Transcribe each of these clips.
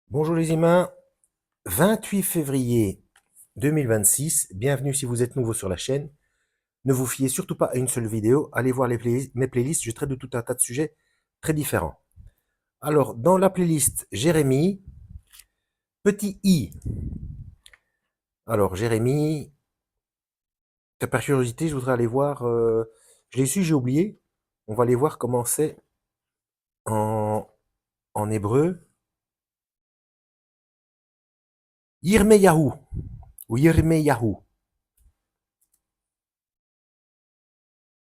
Bonjour les humains, 28 février 2026, bienvenue si vous êtes nouveau sur la chaîne. Ne vous fiez surtout pas à une seule vidéo, allez voir mes playlists, je traite de tout un tas de sujets très différents. Alors, dans la playlist Jérémie, petit i. Alors, Jérémie, par curiosité, je voudrais aller voir, je l'ai su, j'ai oublié, on va aller voir comment c'est en, en hébreu. Yirmeyahu, ou Yirmeyahu.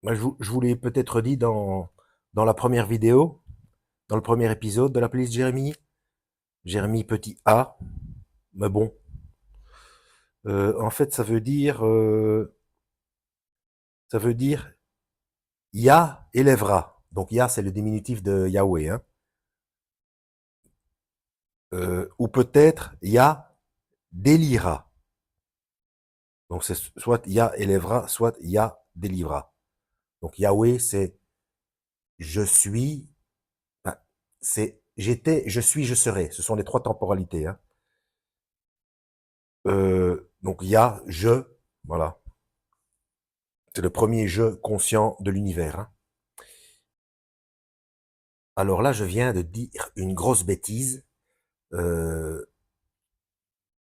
Je vous l'ai peut-être dit dans la première vidéo, dans le premier épisode de la playlist Jérémie. Jérémie petit a, mais bon. En fait, ça veut dire Yah élèvera. Donc Yah, c'est le diminutif de Yahweh. Hein. Ou peut-être Yah délira. Donc c'est soit Yah élèvera, soit Yah délivra. Donc Yahweh, c'est je suis, ben, c'est j'étais, je suis, je serai. Ce sont les trois temporalités. Hein. Donc Yah, je, voilà. C'est le premier je conscient de l'univers. Hein. Alors là, je viens de dire une grosse bêtise. Euh,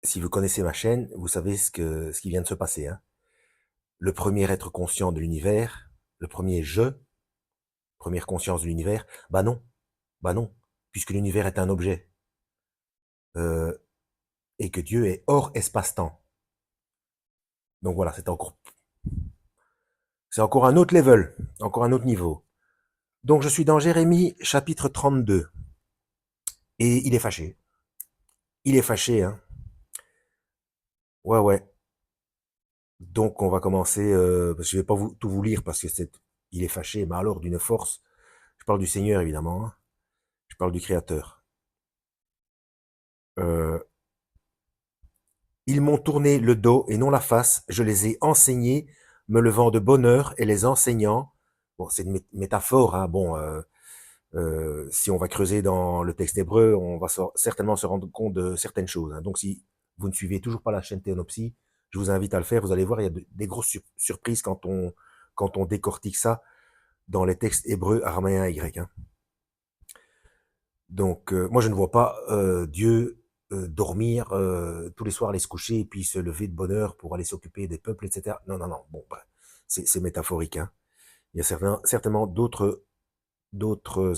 si vous connaissez ma chaîne, vous savez ce qui vient de se passer. Hein. Le premier être conscient de l'univers, le premier je, première conscience de l'univers, bah non, puisque l'univers est un objet euh, et que Dieu est hors espace-temps. Donc voilà, c'est encore un autre level, encore un autre niveau. Donc je suis dans Jérémie chapitre 32 et il est fâché. Il est fâché, hein. Ouais, ouais. Donc on va commencer, parce que je vais pas tout vous lire parce que il est fâché, mais alors d'une force. Je parle du Seigneur évidemment, hein. Je parle du Créateur. Euh, Ils m'ont tourné le dos et non la face, je les ai enseignés, me levant de bonne heure et les enseignant. Bon, c'est une métaphore, hein. Bon, si on va creuser dans le texte hébreu, on va certainement se rendre compte de certaines choses. Hein. Donc si vous ne suivez toujours pas la chaîne Théonopsie, je vous invite à le faire. Vous allez voir, il y a des grosses surprises quand on décortique ça dans les textes hébreux, araméens et grecs. Hein. Donc, moi, je ne vois pas Dieu dormir tous les soirs, aller se coucher et puis se lever de bonne heure pour aller s'occuper des peuples, etc. Non, non, non. Bon, bah, c'est métaphorique. Hein. Il y a certainement d'autres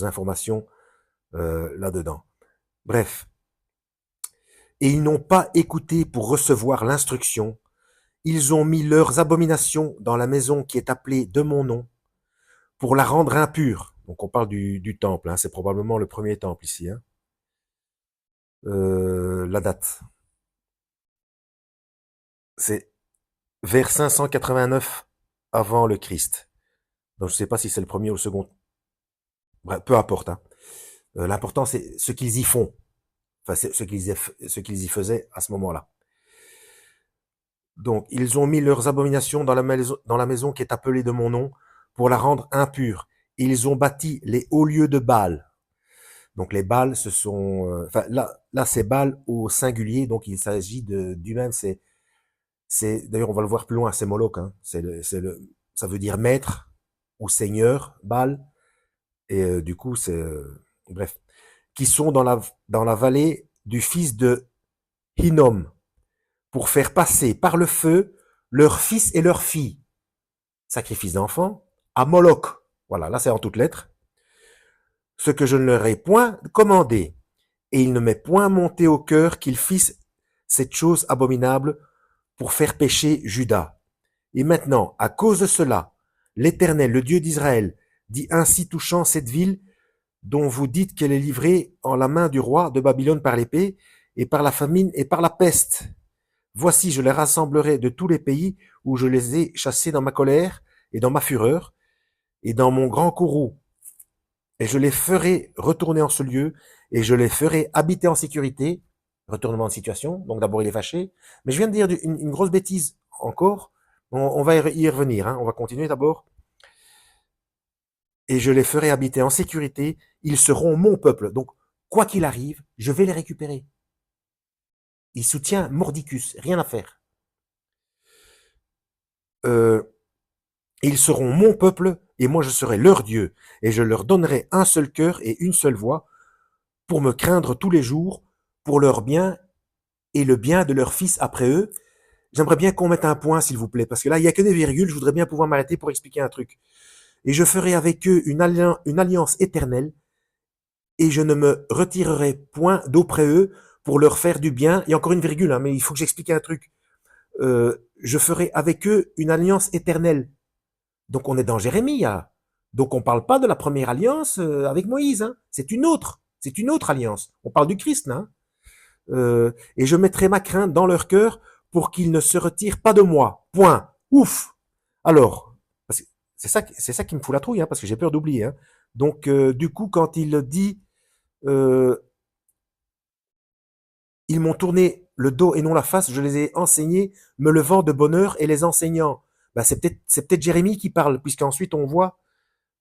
informations là-dedans. Bref. Et ils n'ont pas écouté pour recevoir l'instruction. Ils ont mis leurs abominations dans la maison qui est appelée de mon nom pour la rendre impure. Donc on parle du temple, hein, c'est probablement le premier temple ici. Hein. La date, c'est vers 589 avant le Christ. Donc je ne sais pas si c'est le premier ou le second. Bref, peu importe. Hein. L'important c'est ce qu'ils y font. Enfin, c'est ce qu'ils y faisaient à ce moment-là. Donc ils ont mis leurs abominations dans la maison qui est appelée de mon nom pour la rendre impure. Ils ont bâti les hauts lieux de Baal. Donc les Baals, ce sont, enfin là c'est Baal au singulier, donc il s'agit du même. D'ailleurs on va le voir plus loin, c'est Moloch. Hein. Ça veut dire maître ou seigneur Baal. Et du coup c'est, bref, qui sont dans la vallée du fils de Hinnom pour faire passer par le feu leurs fils et leurs filles, sacrifice d'enfants, à Moloch. Voilà, là c'est en toutes lettres. Ce que je ne leur ai point commandé, et il ne m'est point monté au cœur qu'ils fissent cette chose abominable pour faire pécher Juda. Et maintenant, à cause de cela, l'Éternel, le Dieu d'Israël, dit ainsi touchant cette ville dont vous dites qu'elle est livrée en la main du roi de Babylone par l'épée, et par la famine et par la peste. Voici, je les rassemblerai de tous les pays où je les ai chassés dans ma colère et dans ma fureur, et dans mon grand courroux, et je les ferai retourner en ce lieu, et je les ferai habiter en sécurité. Retournement de situation, donc d'abord il est fâché. Mais je viens de dire une grosse bêtise encore. On va y revenir, hein. On va continuer d'abord. Et je les ferai habiter en sécurité, ils seront mon peuple. Donc, quoi qu'il arrive, je vais les récupérer. Il soutient mordicus, rien à faire. Euh, Ils seront mon peuple, et moi je serai leur Dieu, et je leur donnerai un seul cœur et une seule voix, pour me craindre tous les jours, pour leur bien et le bien de leurs fils après eux. J'aimerais bien qu'on mette un point, s'il vous plaît, parce que là, il n'y a que des virgules, je voudrais bien pouvoir m'arrêter pour expliquer un truc. Et je ferai avec eux une alliance éternelle, et je ne me retirerai point d'auprès eux pour leur faire du bien. Il y a encore une virgule, hein, mais il faut que j'explique un truc. Je ferai avec eux une alliance éternelle. Donc on est dans Jérémie, hein. Donc on parle pas de la première alliance avec Moïse, hein. C'est une autre alliance. On parle du Christ, hein. Et je mettrai ma crainte dans leur cœur pour qu'ils ne se retirent pas de moi. Point. Ouf. Alors, c'est ça qui me fout la trouille, hein, parce que j'ai peur d'oublier. Hein. Donc du coup, quand il dit euh, ils m'ont tourné le dos et non la face, je les ai enseignés, me levant de bonne heure et les enseignant. Ben, c'est peut-être Jérémie qui parle, puisqu'ensuite on voit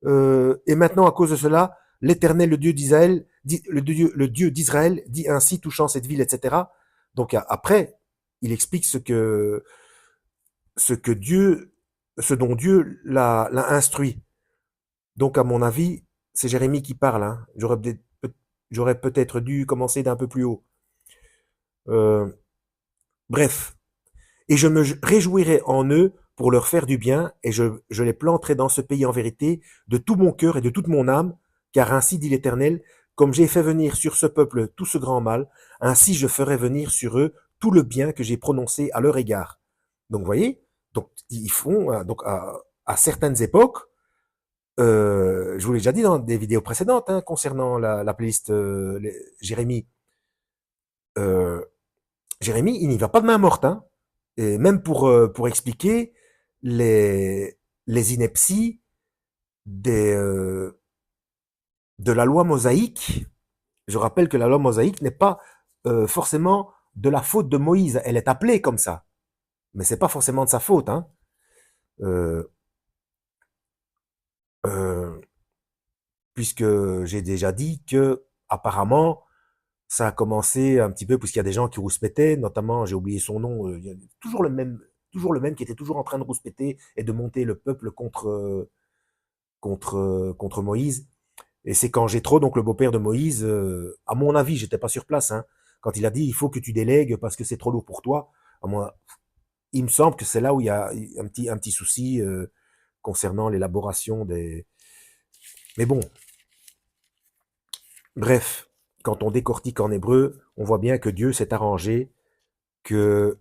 et maintenant, à cause de cela, l'Éternel, le Dieu d'Israël, le Dieu d'Israël, dit ainsi touchant cette ville, etc. Donc après, il explique ce que Dieu, ce dont Dieu l'a instruit. Donc à mon avis, c'est Jérémie qui parle. Hein. J'aurais peut-être dû commencer d'un peu plus haut. Euh, bref, et je me réjouirai en eux pour leur faire du bien, et je les planterai dans ce pays en vérité, de tout mon cœur et de toute mon âme, car ainsi dit l'Éternel, comme j'ai fait venir sur ce peuple tout ce grand mal, ainsi je ferai venir sur eux tout le bien que j'ai prononcé à leur égard. Donc, vous voyez, donc ils font donc à certaines époques, je vous l'ai déjà dit dans des vidéos précédentes hein, concernant la playlist Jérémie. Euh, Jérémie, il n'y va pas de main morte, hein. Et même pour expliquer les inepties des, de la loi mosaïque. Je rappelle que la loi mosaïque n'est pas forcément de la faute de Moïse. Elle est appelée comme ça. Mais c'est pas forcément de sa faute. Hein. Euh, euh, Puisque j'ai déjà dit que apparemment ça a commencé un petit peu puisqu'il y a des gens qui rouspétaient, notamment j'ai oublié son nom, il y a toujours le même qui était toujours en train de rouspéter et de monter le peuple contre Moïse. Et c'est quand Jéthro, donc le beau-père de Moïse, à mon avis, j'étais pas sur place, hein, quand il a dit il faut que tu délègues parce que c'est trop lourd pour toi. Il me semble que c'est là où il y a un petit souci concernant l'élaboration des. Mais bon, bref, quand on décortique en hébreu, on voit bien que Dieu s'est arrangé que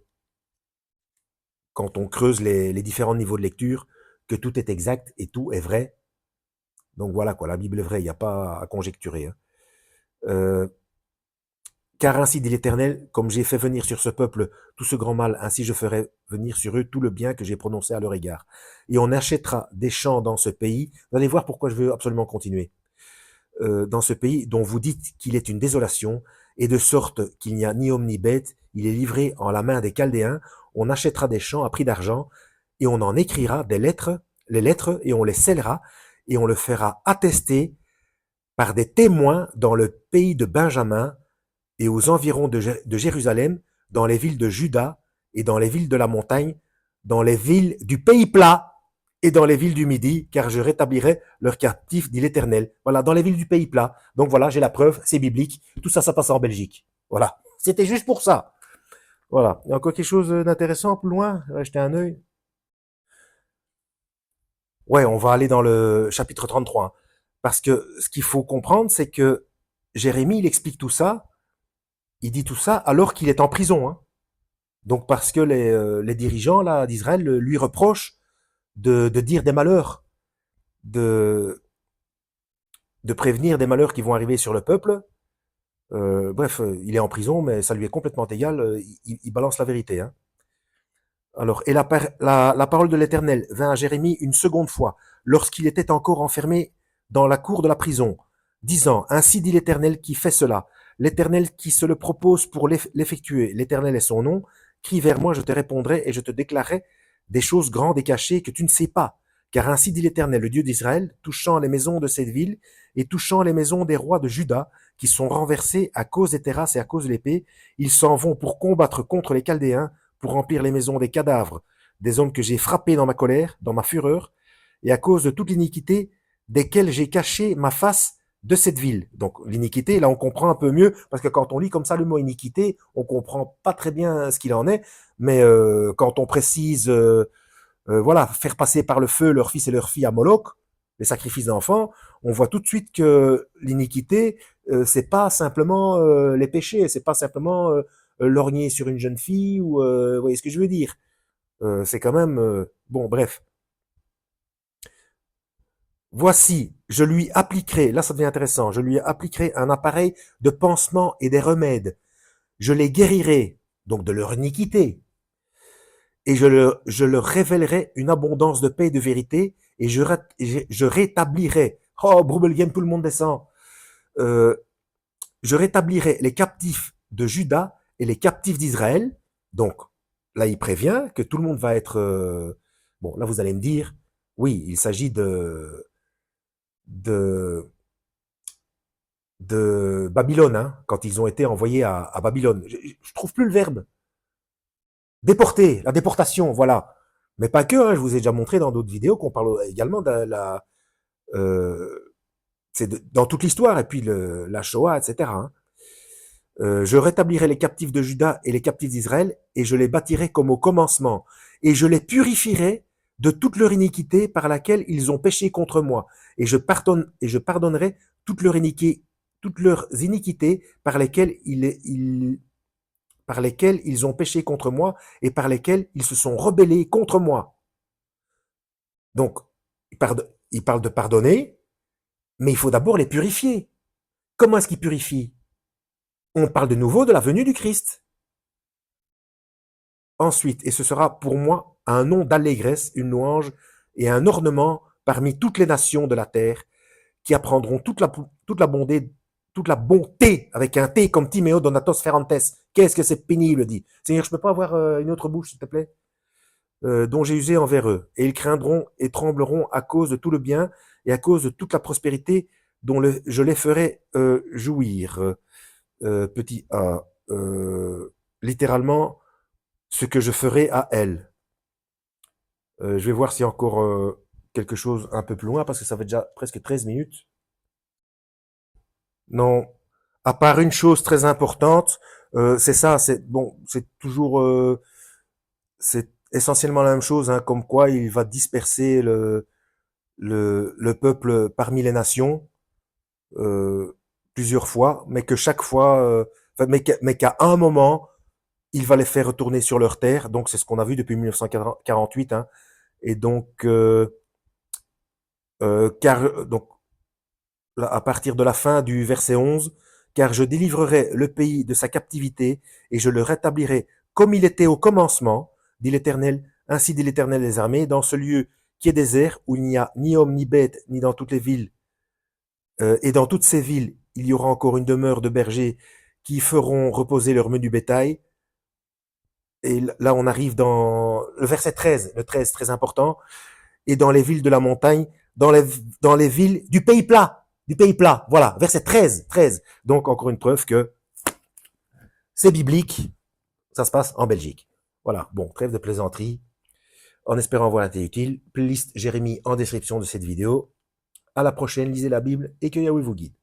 quand on creuse les différents niveaux de lecture, que tout est exact et tout est vrai. Donc voilà quoi, la Bible est vraie, il n'y a pas à conjecturer. Hein. Euh, Car ainsi dit l'Éternel, comme j'ai fait venir sur ce peuple tout ce grand mal, ainsi je ferai venir sur eux tout le bien que j'ai prononcé à leur égard. Et on achètera des champs dans ce pays. Vous allez voir pourquoi je veux absolument continuer. Dans ce pays dont vous dites qu'il est une désolation, et de sorte qu'il n'y a ni homme ni bête, il est livré en la main des Chaldéens, on achètera des champs à prix d'argent, et on en écrira des lettres, les lettres, et on les scellera, et on le fera attester par des témoins dans le pays de Benjamin, et aux environs de Jérusalem, dans les villes de Juda et dans les villes de la montagne, dans les villes du pays plat et dans les villes du Midi, car je rétablirai leurs captifs, dit l'Éternel. Voilà, dans les villes du pays plat. Donc voilà, j'ai la preuve, c'est biblique. Tout ça, ça passe en Belgique. Voilà. C'était juste pour ça. Voilà. Il y a encore quelque chose d'intéressant plus loin? Jeter un œil. Ouais, on va aller dans le chapitre 33. Hein. Parce que ce qu'il faut comprendre, c'est que Jérémie, il explique tout ça. Il dit tout ça alors qu'il est en prison. Hein. Donc parce que les dirigeants là d'Israël lui reprochent de dire des malheurs, de, de prévenir des malheurs qui vont arriver sur le peuple. Bref, il est en prison, mais ça lui est complètement égal. Il balance la vérité. Hein. Alors, et la parole de l'Éternel vint à Jérémie une seconde fois, lorsqu'il était encore enfermé dans la cour de la prison, disant, ainsi dit l'Éternel qui fait cela, l'Éternel qui se le propose pour l'effectuer, l'Éternel est son nom, crie vers moi, je te répondrai et je te déclarerai des choses grandes et cachées que tu ne sais pas. Car ainsi dit l'Éternel, le Dieu d'Israël, touchant les maisons de cette ville et touchant les maisons des rois de Juda, qui sont renversés à cause des terrasses et à cause de l'épée, ils s'en vont pour combattre contre les Chaldéens, pour remplir les maisons des cadavres, des hommes que j'ai frappés dans ma colère, dans ma fureur, et à cause de toute l'iniquité desquelles j'ai caché ma face de cette ville. Donc l'iniquité, là on comprend un peu mieux, parce que quand on lit comme ça le mot iniquité, on comprend pas très bien ce qu'il en est, mais quand on précise, voilà, faire passer par le feu leurs fils et leurs filles à Moloch, les sacrifices d'enfants, on voit tout de suite que l'iniquité, c'est pas simplement les péchés, c'est pas simplement lorgner sur une jeune fille, ou vous voyez ce que je veux dire. C'est quand même... bon, bref. Voici, je lui appliquerai, là ça devient intéressant, je lui appliquerai un appareil de pansement et des remèdes. Je les guérirai, donc de leur iniquité, et je leur révélerai une abondance de paix et de vérité, et je rétablirai, oh, Brubelgame, tout le monde descend, euh, je rétablirai les captifs de Juda et les captifs d'Israël. Donc, là, il prévient que tout le monde va être... bon, là, vous allez me dire, oui, il s'agit de Babylone, hein, quand ils ont été envoyés à Babylone. Je trouve plus le verbe. Déporter, la déportation, voilà. Mais pas que, hein, je vous ai déjà montré dans d'autres vidéos qu'on parle également de la... c'est dans toute l'histoire, et puis la Shoah, etc. Hein. Je rétablirai les captifs de Juda et les captifs d'Israël, et je les bâtirai comme au commencement, et je les purifierai de toute leur iniquité par laquelle ils ont péché contre moi, et je pardonnerai toute leur iniquité, toutes leurs iniquités par lesquelles par lesquelles ils ont péché contre moi et par lesquelles ils se sont rebellés contre moi. Donc, il parle de pardonner, mais il faut d'abord les purifier. Comment est-ce qu'il purifie? On parle de nouveau de la venue du Christ. Ensuite, et ce sera pour moi un nom d'allégresse, une louange et un ornement parmi toutes les nations de la terre, qui apprendront toute la bonté, avec un T comme Timéo Donatos Ferrantes. Qu'est-ce que c'est pénible, dit. Seigneur, je peux pas avoir une autre bouche, s'il te plaît, dont j'ai usé envers eux. Et ils craindront et trembleront à cause de tout le bien et à cause de toute la prospérité dont je les ferai jouir. Petit a, littéralement, ce que je ferai à elle. Je vais voir s'il y a encore quelque chose un peu plus loin, parce que ça fait déjà presque 13 minutes. Non, à part une chose très importante, c'est ça, c'est bon, c'est toujours, c'est essentiellement la même chose, hein, comme quoi il va disperser le peuple parmi les nations plusieurs fois, mais que chaque fois, mais qu'à un moment, il va les faire retourner sur leur terre. Donc c'est ce qu'on a vu depuis 1948, hein, et donc donc à partir de la fin du verset 11, car je délivrerai le pays de sa captivité et je le rétablirai comme il était au commencement, dit l'Éternel, ainsi dit l'Éternel des armées, dans ce lieu qui est désert, où il n'y a ni homme ni bête, ni dans toutes les villes, et dans toutes ces villes, il y aura encore une demeure de bergers qui feront reposer leur menu bétail. Et là, on arrive dans le verset 13, le 13, très important, et dans les villes de la montagne, dans les villes du pays plat, voilà, verset 13, 13. Donc, encore une preuve que c'est biblique, ça se passe en Belgique. Voilà, bon, trêve de plaisanterie, en espérant avoir été utile. Playlist Jérémie en description de cette vidéo. À la prochaine, lisez la Bible et que Yahweh vous guide.